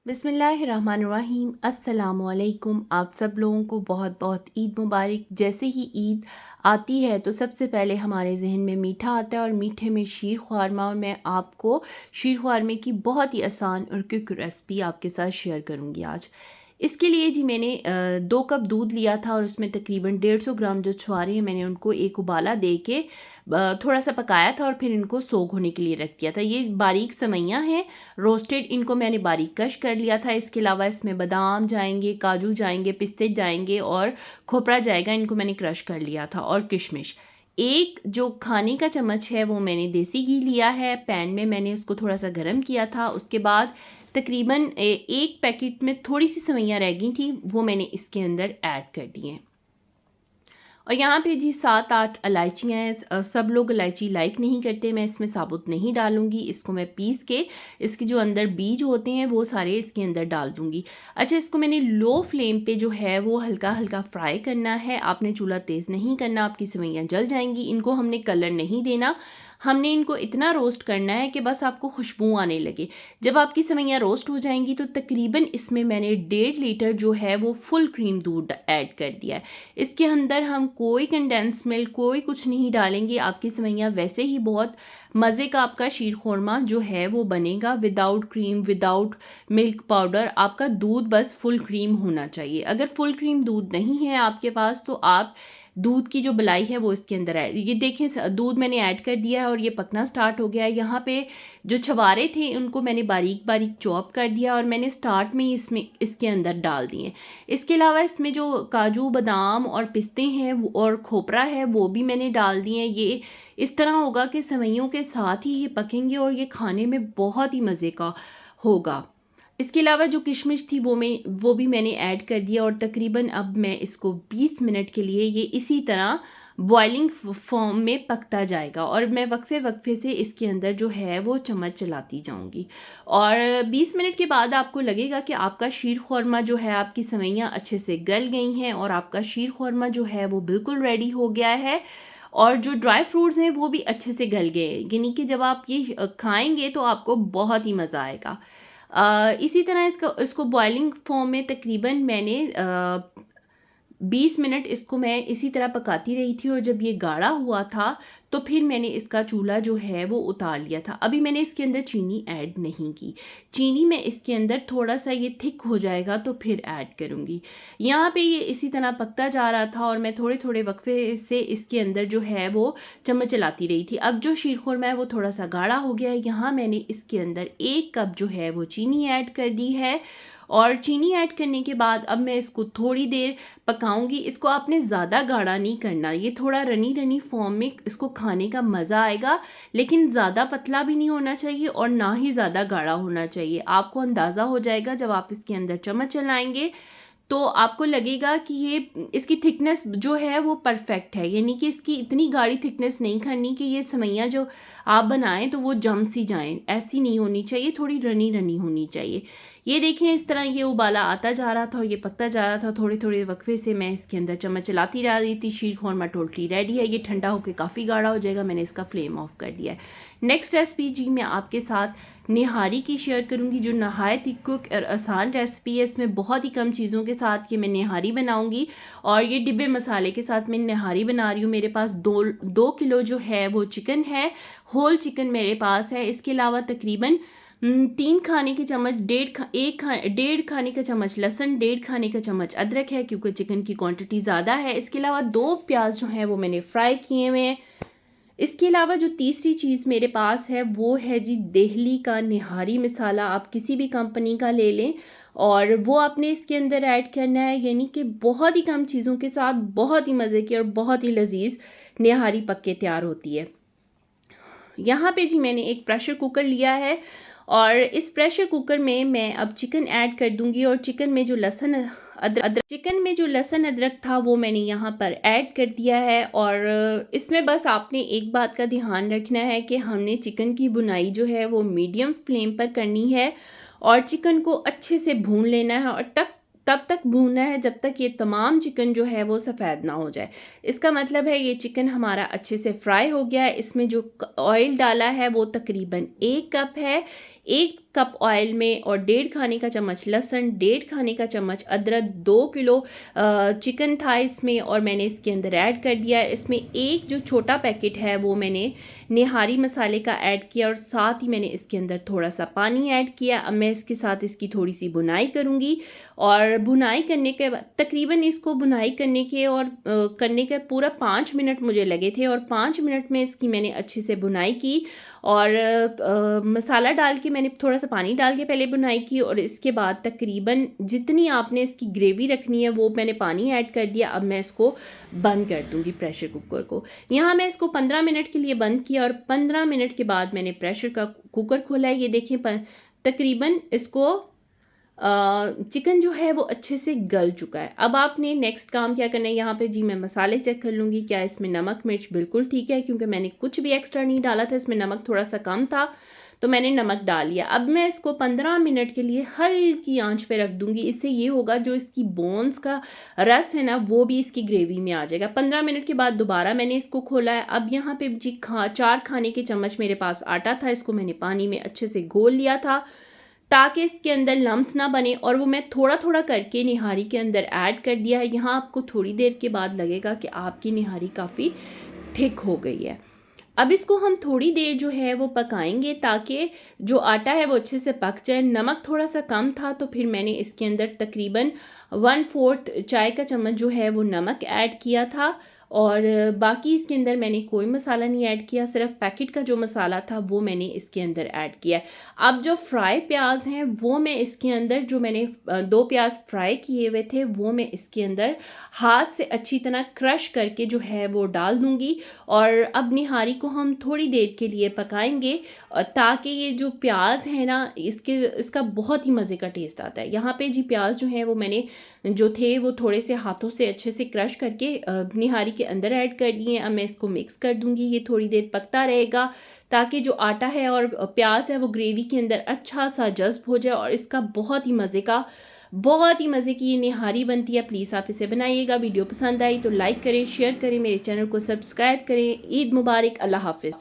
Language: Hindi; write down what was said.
बिस्मिल्लाहिर्रहमानिर्रहीम। अस्सलामुअलैकुम। आप सब लोगों को बहुत बहुत ईद मुबारक। जैसे ही ईद आती है तो सबसे पहले हमारे जहन में मीठा आता है और मीठे में शीर ख्वारमा, और मैं आपको शीर ख्वारमे की बहुत ही आसान और क्विक रेसिपी आपके साथ शेयर करूंगी आज। इसके लिए जी मैंने 2 कप दूध लिया था और उसमें तकरीबन 150 ग्राम जो छुआरे हैं मैंने उनको एक उबाला दे के थोड़ा सा पकाया था और फिर इनको सोख होने के लिए रख दिया था। ये बारीक सेवइयां हैं रोस्टेड, इनको मैंने बारीक कश कर लिया था। इसके अलावा इसमें बादाम जाएंगे, काजू जाएंगे, पिस्ते जाएंगे और खोपरा जाएगा, इनको मैंने क्रश कर लिया था, और किशमिश। एक जो खाने का चम्मच है वो मैंने देसी घी लिया है। पैन में मैंने उसको थोड़ा सा गर्म किया था। उसके बाद तकरीबन एक पैकेट में थोड़ी सी सेवइयां रह गई थी, वो मैंने इसके अंदर ऐड कर दी हैं। और यहाँ पे जी 7-8 इलायचियाँ हैं। सब लोग इलायची लाइक नहीं करते, मैं इसमें साबुत नहीं डालूंगी। इसको मैं पीस के इसके जो अंदर बीज होते हैं वो सारे इसके अंदर डाल दूंगी। अच्छा, इसको मैंने लो फ्लेम पे जो है वो हल्का हल्का फ्राई करना है। आपने चूल्हा तेज़ नहीं करना, आपकी सेवइयाँ जल जाएंगी। इनको हमने कलर नहीं देना, हमने इनको इतना रोस्ट करना है कि बस आपको खुशबू आने लगे। जब आपकी सेवइयाँ रोस्ट हो जाएंगी तो तकरीबन इसमें मैंने 1.5 लीटर जो है वो फुल क्रीम दूध ऐड कर दिया है। इसके अंदर हम कोई कंडेंस मिल्क कोई कुछ नहीं डालेंगे। आपकी सेवइयाँ वैसे ही बहुत मज़े का आपका शीर खोरमा जो है वो बनेगा, without cream, without milk powder. आपका दूध बस फुल क्रीम होना चाहिए। अगर फुल क्रीम दूध नहीं है आपके पास तो आप दूध की जो मलाई है वो इसके अंदर ऐड, ये देखें दूध मैंने ऐड कर दिया है और ये पकना स्टार्ट हो गया है। यहाँ पे जो छवारे थे उनको मैंने बारीक बारीक चॉप कर दिया और मैंने स्टार्ट में ही इसमें इसके अंदर डाल दिए। इसके अलावा इसमें जो काजू बादाम और पिस्ते हैं और खोपरा है वो भी मैंने डाल दिए। ये इस तरह होगा कि सेवइयों के साथ ही ये पकेंगे और ये खाने में बहुत ही मज़े का होगा। इसके अलावा जो किशमिश थी वो भी मैंने ऐड कर दिया और तकरीबन अब मैं इसको 20 मिनट के लिए ये इसी तरह बॉइलिंग फॉर्म में पकता जाएगा और मैं वक्फे वक्फे से इसके अंदर जो है वो चम्मच चलाती जाऊंगी। और 20 मिनट के बाद आपको लगेगा कि आपका शीर ख्वारमा जो है, आपकी सेवइयाँ अच्छे से गल गई हैं और आपका शीर ख्वारमा जो है वो बिल्कुल रेडी हो गया है। और जो ड्राई फ्रूट्स हैं वो भी अच्छे से गल गए, यानी कि जब आप ये खाएंगे तो आपको बहुत ही मज़ा आएगा। इसी तरह इसको बॉइलिंग फॉर्म में तकरीबन मैंने 20 मिनट इसको मैं इसी तरह पकाती रही थी और जब ये गाढ़ा हुआ था तो फिर मैंने इसका चूल्हा जो है वो उतार लिया था। अभी मैंने इसके अंदर चीनी ऐड नहीं की, चीनी मैं इसके अंदर थोड़ा सा ये थिक हो जाएगा तो फिर ऐड करूँगी। यहाँ पे ये इसी तरह पकता जा रहा था और मैं थोड़े थोड़े वक्फे से इसके अंदर जो है वो चम्मच चलाती रही थी। अब जो शीर खुरमा है वो थोड़ा सा गाढ़ा हो गया है। यहाँ मैंने इसके अंदर 1 कप जो है वो चीनी ऐड कर दी है और चीनी ऐड करने के बाद अब मैं इसको थोड़ी देर पकाऊंगी। इसको आपने ज़्यादा गाढ़ा नहीं करना, ये थोड़ा रनी रनी फॉर्म में इसको खाने का मज़ा आएगा, लेकिन ज़्यादा पतला भी नहीं होना चाहिए और ना ही ज़्यादा गाढ़ा होना चाहिए। आपको अंदाज़ा हो जाएगा जब आप इसके अंदर चम्मच चलाएंगे तो आपको लगेगा कि ये इसकी थिकनेस जो है वो परफेक्ट है, यानी कि इसकी इतनी गाढ़ी थिकनेस नहीं करनी कि ये सेवइयाँ जो आप बनाएं तो वो जम सी जाएं, ऐसी नहीं होनी चाहिए, थोड़ी रनी रनी होनी चाहिए। ये देखें इस तरह ये उबाला आता जा रहा था और ये पकता जा रहा था। थोड़े थोड़े वक्फे से मैं इसके अंदर चम्मच चलाती रह रही थी। शीर खुरमा टोटली रेडी है। ये ठंडा होकर काफ़ी गाढ़ा हो जाएगा, मैंने इसका फ्लेम ऑफ कर दिया है। नेक्स्ट रेसिपी जी मैं आपके साथ निहारी की शेयर करूंगी, जो नहायत ही क्विक और आसान रेसिपी है। इसमें बहुत ही कम चीज़ों के साथ ये मैं निहारी बनाऊंगी और ये डिब्बे मसाले के साथ मैं निहारी बना रही हूँ। मेरे पास 2 किलो जो है वो चिकन है, होल चिकन मेरे पास है। इसके अलावा तकरीबन 3 खाने के चम्मच, 1.5 खाने का चम्मच लहसुन, 1.5 खाने का चम्मच अदरक है क्योंकि चिकन की क्वांटिटी ज़्यादा है। इसके अलावा 2 प्याज जो हैं वो मैंने फ्राई किए हुए हैं। इसके अलावा जो तीसरी चीज़ मेरे पास है वो है जी देहली का निहारी मसाला। आप किसी भी कंपनी का ले लें और वो आपने इसके अंदर ऐड करना है, यानी कि बहुत ही कम चीज़ों के साथ बहुत ही मज़े की और बहुत ही लजीज निहारी पक के तैयार होती है। यहाँ पे जी मैंने एक प्रेशर कुकर लिया है और इस प्रेशर कुकर में मैं अब चिकन ऐड कर दूंगी और चिकन में जो लहसुन अदरक था वो मैंने यहाँ पर ऐड कर दिया है। और इसमें बस आपने एक बात का ध्यान रखना है कि हमने चिकन की भुनाई जो है वो मीडियम फ्लेम पर करनी है और चिकन को अच्छे से भून लेना है और तब तक भूनना है जब तक ये तमाम चिकन जो है वो सफ़ेद ना हो जाए। इसका मतलब है ये चिकन हमारा अच्छे से फ्राई हो गया है। इसमें जो ऑयल डाला है वो तकरीबन 1 कप है। 1 कप ऑयल में और 1.5 खाने का चम्मच लहसुन, 1.5 खाने का चम्मच अदरक, 2 किलो चिकन था इसमें और मैंने इसके अंदर ऐड कर दिया। इसमें एक जो छोटा पैकेट है वो मैंने निहारी मसाले का ऐड किया और साथ ही मैंने इसके अंदर थोड़ा सा पानी ऐड किया। अब मैं इसके साथ इसकी थोड़ी सी भुनाई करूँगी और भुनाई करने के बाद तकरीबन इसको भुनाई करने के पूरा 5 मिनट मुझे लगे थे और 5 मिनट में इसकी मैंने अच्छे से भुनाई की और मसाला डाल के मैंने थोड़ा सा पानी डाल के पहले भुनाई की और इसके बाद तकरीबन जितनी आपने इसकी ग्रेवी रखनी है वो मैंने पानी ऐड कर दिया। अब मैं इसको बंद कर दूंगी प्रेशर कुकर को। यहाँ मैं इसको 15 मिनट के लिए बंद किया और 15 मिनट के बाद मैंने प्रेशर का कुकर खोला है। ये देखें तकरीबन इसको चिकन जो है वो अच्छे से गल चुका है। अब आपने नेक्स्ट काम क्या करना है, यहाँ पे जी मैं मसाले चेक कर लूँगी क्या इसमें नमक मिर्च बिल्कुल ठीक है, क्योंकि मैंने कुछ भी एक्स्ट्रा नहीं डाला था, इसमें नमक थोड़ा सा कम था तो मैंने नमक डाल लिया। अब मैं इसको 15 मिनट के लिए हल्की आंच पे रख दूंगी। इससे ये होगा जो इसकी बोन्स का रस है ना वो भी इसकी ग्रेवी में आ जाएगा। 15 मिनट के बाद दोबारा मैंने इसको खोला है। अब यहाँ पे जी 4 खाने के चम्मच मेरे पास आटा था, इसको मैंने पानी में अच्छे से घोल लिया था ताकि इसके अंदर लम्स ना बने और वो मैं थोड़ा थोड़ा करके निहारी के अंदर ऐड कर दिया है। यहाँ आपको थोड़ी देर के बाद लगेगा कि आपकी निहारी काफ़ी थिक हो गई है। अब इसको हम थोड़ी देर जो है वो पकाएंगे ताकि जो आटा है वो अच्छे से पक जाए। नमक थोड़ा सा कम था तो फिर मैंने इसके अंदर तकरीबन 1/4 चाय का चम्मच जो है वो नमक ऐड किया था और बाकी इसके अंदर मैंने कोई मसाला नहीं ऐड किया, सिर्फ पैकेट का जो मसाला था वो मैंने इसके अंदर ऐड किया है। अब जो फ्राई प्याज हैं वो मैं इसके अंदर जो मैंने 2 प्याज फ्राई किए हुए थे वो मैं इसके अंदर हाथ से अच्छी तरह क्रश करके जो है वो डाल दूंगी और अब निहारी को हम थोड़ी देर के लिए पकाएंगे ताकि ये जो प्याज है ना इसका बहुत ही मज़े का टेस्ट आता है। यहाँ पे जी प्याज जो है वो मैंने जो थे वो थोड़े से हाथों से अच्छे से क्रश करके निहारी के अंदर ऐड कर दिए। अब मैं इसको मिक्स कर दूंगी, ये थोड़ी देर पकता रहेगा ताकि जो आटा है और प्याज है वो ग्रेवी के अंदर अच्छा सा जज्ब हो जाए और इसका बहुत ही मज़े की ये निहारी बनती है। प्लीज़ आप इसे बनाइएगा। वीडियो पसंद आई तो लाइक करें, शेयर करें, मेरे चैनल को सब्सक्राइब करें। ईद मुबारक, अल्लाह हाफिज़।